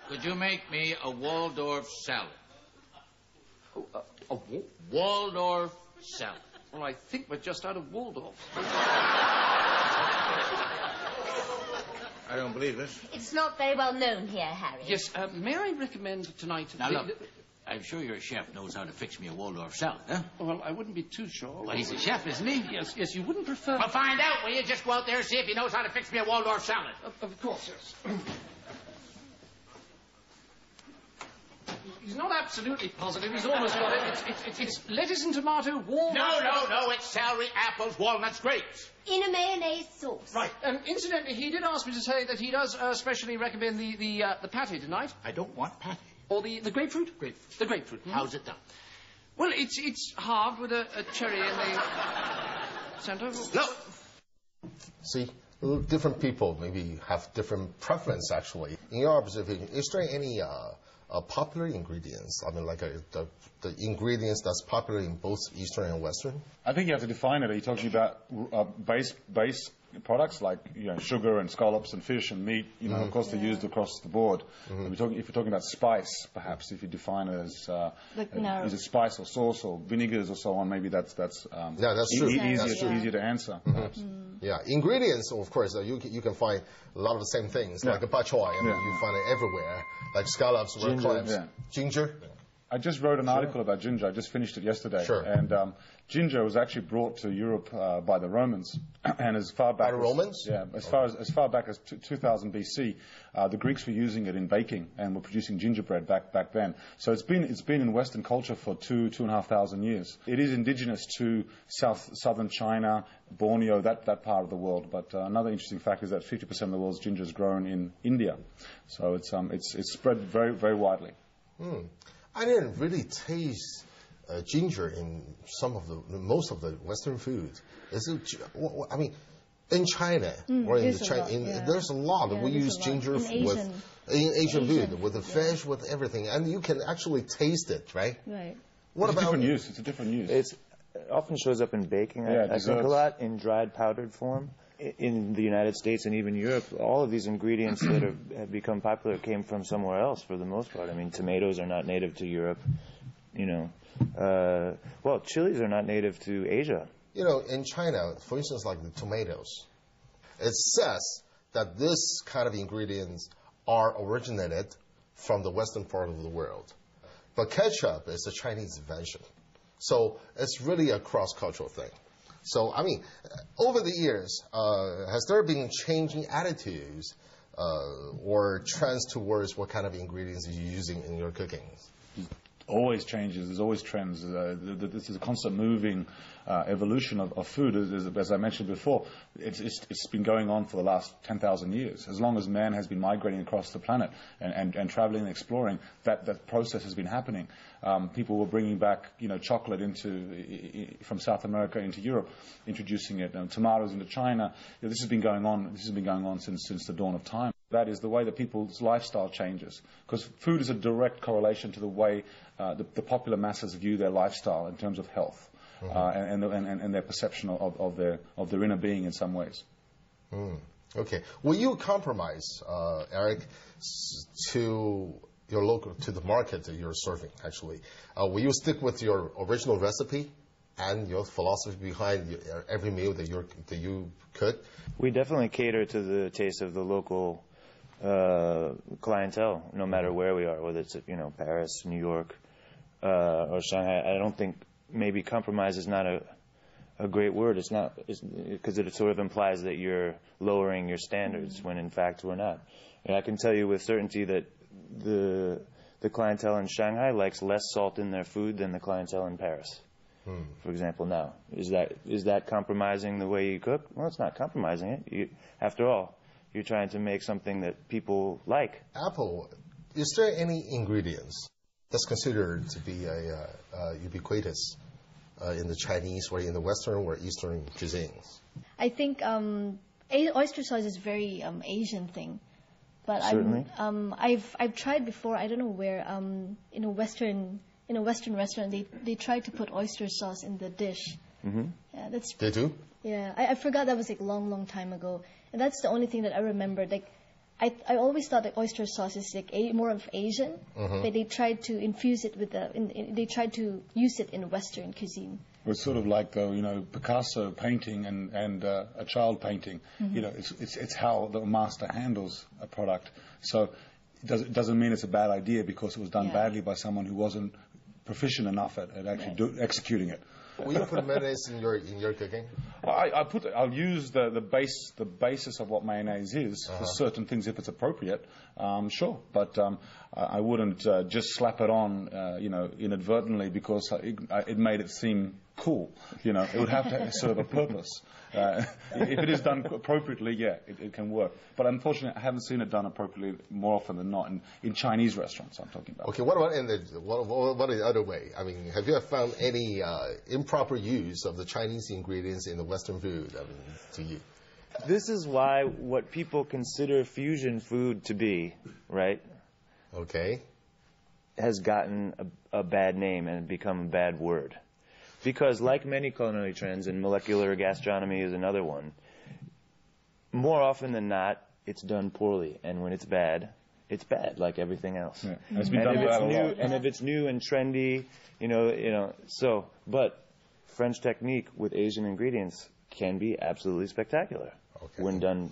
Could you make me a Waldorf salad? A what? Waldorf salad. Well, I think we're just out of Waldorf. I don't believe this. It's not very well known here, Harry. Yes, may I recommend tonight... Now, look, I'm sure your chef knows how to fix me a Waldorf salad, huh? Well, I wouldn't be too sure. Well, he's a chef, isn't he? Yes, you wouldn't prefer... Well, find out, will you? Just go out there and see if he knows how to fix me a Waldorf salad. Of course, yes. He's not absolutely positive. He's almost got it. It's lettuce and tomato, walnuts... No. It's celery, apples, walnuts, grapes. In a mayonnaise sauce. Right. Incidentally, he did ask me to say that he does specially recommend the patty tonight. I don't want patty. Or the grapefruit? Grapefruit. The grapefruit. Mm-hmm. How's it done? Well, it's halved with a cherry in the center. Look. See, different people maybe have different preference, actually. In your observation, is there any popular ingredients? I mean, like the ingredients that's popular in both Eastern and Western? I think you have to define it. Are you talking about base products like sugar and scallops and fish and meat? Of course, they're used across the board. If you're talking about spice, perhaps if you define it as is it spice or sauce or vinegars or so on, maybe that's true. Easier to answer. Perhaps. Yeah, ingredients, of course, you can find a lot of the same things, like a bak choy. I mean, you find it everywhere, like scallops, red clams, ginger. I just wrote an article about ginger. I just finished it yesterday. Sure. And ginger was actually brought to Europe by the Romans, and as far back by the Romans? As far back as 2000 BC, the Greeks were using it in baking and were producing gingerbread back then. So it's been in Western culture for 2,500 years. It is indigenous to southern China, Borneo, that part of the world. But another interesting fact is that 50% of the world's ginger is grown in India. So it's spread very, very widely. I didn't really taste ginger in most of the Western food. I mean, in China or in there's a lot. We use ginger in Asian food with the fish, with everything, and you can actually taste it, right? Right. What about different use? It's a different use. It often shows up in baking. I think a lot in dried powdered form. In the United States and even Europe, all of these ingredients that have become popular came from somewhere else for the most part. I mean, tomatoes are not native to Europe, well, chilies are not native to Asia. In China, for instance, like the tomatoes, it says that this kind of ingredients are originated from the western part of the world. But ketchup is a Chinese invention. So it's really a cross-cultural thing. So, I mean, over the years, has there been changing attitudes or trends towards what kind of ingredients you're using in your cooking? Always changes. There's always trends. This is a constant moving evolution of food. As I mentioned before, it's been going on for the last 10,000 years. As long as man has been migrating across the planet and traveling and exploring, that process has been happening. People were bringing back, chocolate from South America into Europe, introducing it, tomatoes into China. This has been going on. This has been going on since the dawn of time. That is the way that people's lifestyle changes, because food is a direct correlation to the way the popular masses view their lifestyle in terms of health and their perception of their inner being in some ways. Okay. Will you compromise, Eric, to the market that you're serving? Actually, will you stick with your original recipe and your philosophy behind every meal that you cook? We definitely cater to the taste of the local clientele, no matter where we are, whether it's Paris, New York, or Shanghai. I don't think maybe compromise is not a great word. It's not, because it sort of implies that you're lowering your standards when in fact we're not. And I can tell you with certainty that the clientele in Shanghai likes less salt in their food than the clientele in Paris. For example, now is that compromising the way you cook? Well, it's not compromising it. After all, you're trying to make something that people like. Apple, is there any ingredients that's considered to be ubiquitous in the Chinese or in the Western or Eastern cuisines? I think oyster sauce is very Asian thing. But certainly. I've tried before. I don't know where. In a Western restaurant, they tried to put oyster sauce in the dish. Yeah, they do? Yeah, I forgot that was like long time ago, and that's the only thing that I remembered. Like, I always thought that oyster sauce is like more of Asian, but they tried to infuse it with they tried to use it in Western cuisine. It's sort of like, though, Picasso painting and a child painting. It's how the master handles a product. So it doesn't mean it's a bad idea because it was done badly by someone who wasn't proficient enough at actually executing it. Will you put mayonnaise in your cooking? I'll use the basis of what mayonnaise is for certain things if it's appropriate. Sure, but I wouldn't just slap it on, inadvertently because it made it seem cool. It would have to serve a purpose. If it is done appropriately, it can work. But unfortunately, I haven't seen it done appropriately more often than not in Chinese restaurants. I'm talking about. Okay, what about what the other way? I mean, have you ever found any improper use of the Chinese ingredients in the Western food? I mean, to you. This is why what people consider fusion food to be, right? Okay. Has gotten a bad name and become a bad word. Because like many culinary trends, and molecular gastronomy is another one, more often than not, it's done poorly. And when it's bad, like everything else. Yeah. It's been done bad a lot. And if it's new and trendy, but French technique with Asian ingredients can be absolutely spectacular when done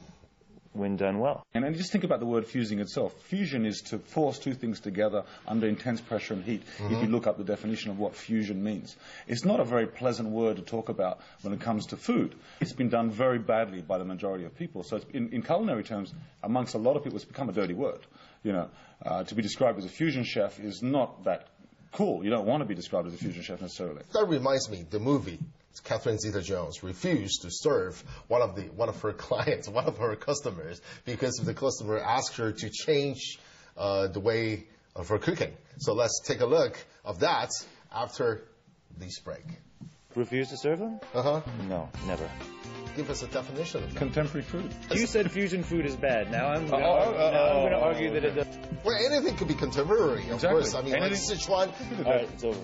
well. And just think about the word fusing itself. Fusion is to force two things together under intense pressure and heat. If you look up the definition of what fusion means. It's not a very pleasant word to talk about when it comes to food. It's been done very badly by the majority of people. So it's in culinary terms, amongst a lot of people, it's become a dirty word. To be described as a fusion chef is not that cool. You don't want to be described as a fusion chef necessarily. That reminds me, the movie. Catherine Zeta-Jones refused to serve one of her clients, one of her customers, because the customer asked her to change the way of her cooking. So let's take a look of that after this break. Refuse to serve them? No, never. Give us a definition of that. Contemporary food. You said fusion food is bad. Now I'm going to argue that it does. Well, anything could be contemporary, of course. I mean, like Sichuan. All right, it's over.